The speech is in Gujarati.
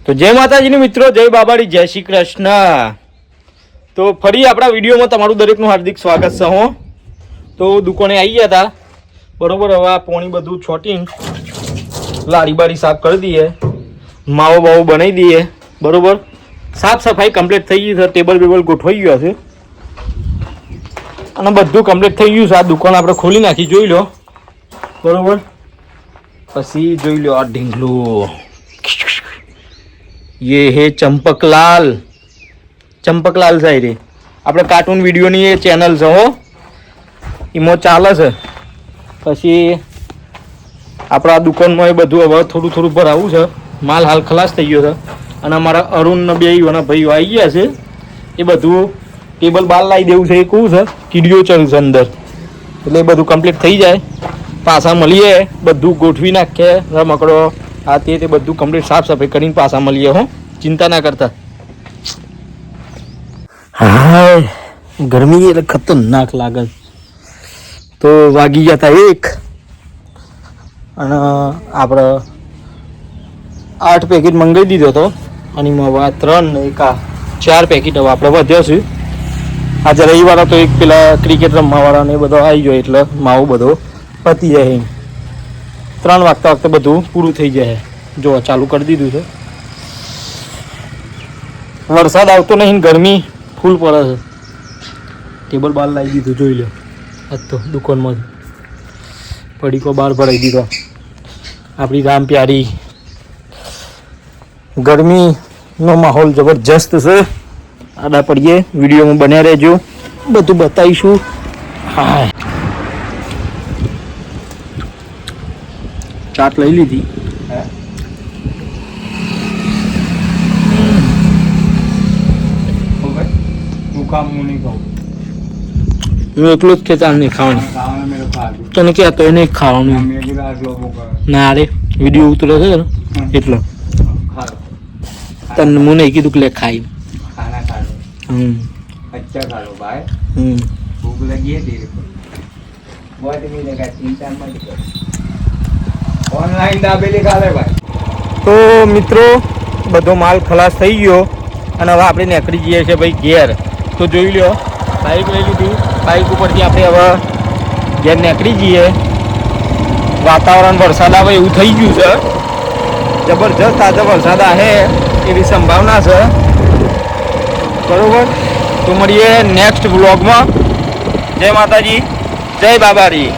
તો જય માતાજીની મિત્રો, જય બાબાડી, જય શ્રી કૃષ્ણ. તો ફરી આપણા વિડીયોમાં તમારું દરેકનું હાર્દિક સ્વાગત છે. હું તો દુકાને આવી ગયા હતા બરોબર. હવે આ પોણી બધું છોટીને લારી બારી સાફ કરી દઈએ, માવો બાવો બનાવી દઈએ બરોબર. સાફ સફાઈ કમ્પ્લીટ થઈ ગઈ છે, ટેબલ બેબલ ગોઠવાઈ ગયા છે અને બધું કમ્પ્લીટ થઈ ગયું છે. આ દુકાન આપણે ખોલી નાખી, જોઈ લો બરોબર. પછી જોઈ લો આ ઢીંગલું, ये है चंपकलाल. चंपकलाल साहेब આપણે કાર્ટૂન વિડીયોની એ ચેનલ છે હો, એમાં ચાલે છે. પછી આપણા દુકાનમાં એ બધું હવે થોડું થોડું ભરાવું છે. માલ હાલ ખલાસ થઈ ગયો છે અને અમારા અરુણ બે ભાઈઓ આવી ગયા છે. એ બધું ટેબલ બાર લાવી દેવું છે. એ કહું છે કીડીઓ ચડ્યું છે અંદર, એટલે એ બધું કમ્પ્લીટ થઈ જાય પાછા મળીએ. બધું ગોઠવી નાખીએ, રમકડો આ તે બધું કમ્પ્લીટ સાફ સફાઈ કરીને પાછા મળીએ. હો, ચિંતા ના કરતા. હા, ગરમી એટલે ખતરનાક લાગે. તો વાગી ગયા હતા 1 અને આપણે 8 પેકેટ મંગાવી દીધો હતો અને એમાં 3 ને 4 પેકેટ હવે આપણે વધ્યો છે. આજે રવિવાર તો એક પેલા ક્રિકેટ રમવાવાળા ને બધો આવી ગયો એટલે માવો બધો પતી જાય. 3 વાગતા વખતે બધું પૂરું થઈ જાય. જો ચાલુ કરી દીધું છે. વરસાદ આવતો નહીં, ગરમી ફૂલ પડે છે. ટેબલ બાર લાવી દીધું, જોઈ લો. આજ તો દુકાનમાં પડીકો બહાર ભરાઈ દીધો. આપણી રામ પ્યારી ગરમીનો માહોલ જબરજસ્ત છે. આડા પડીએ, વિડીયોમાં બન્યા રહેજો, બધું બતાવીશું. હા, ચાટ લઈ લીધી. હું એકલું જ ખેતા નહીં ખાવાનું. તને ક્યાં તો નહીં ખાવાનું. ના રે, વિડીયો ઉતરે છે ને એટલે તને હું નહીં કીધું કે લે ખાઈ. તો મિત્રો બધો માલ ખલાસ થઈ ગયો અને હવે આપણે નીકળી જઈએ છીએ ભાઈ ઘેર. તો જોઈ લો, બાઇક લઈ લીધી. બાઇક ઉપરથી આપણે હવે ઘેર નીકળી જઈએ. વાતાવરણ વરસાદ આવે એવું થઈ ગયું છે. જબરજસ્ત આજે વરસાદ આવે એવી સંભાવના છે બરોબર. તો મળીએ નેક્સ્ટ વ્લોગમાં. જય માતાજી, જય બાબારી.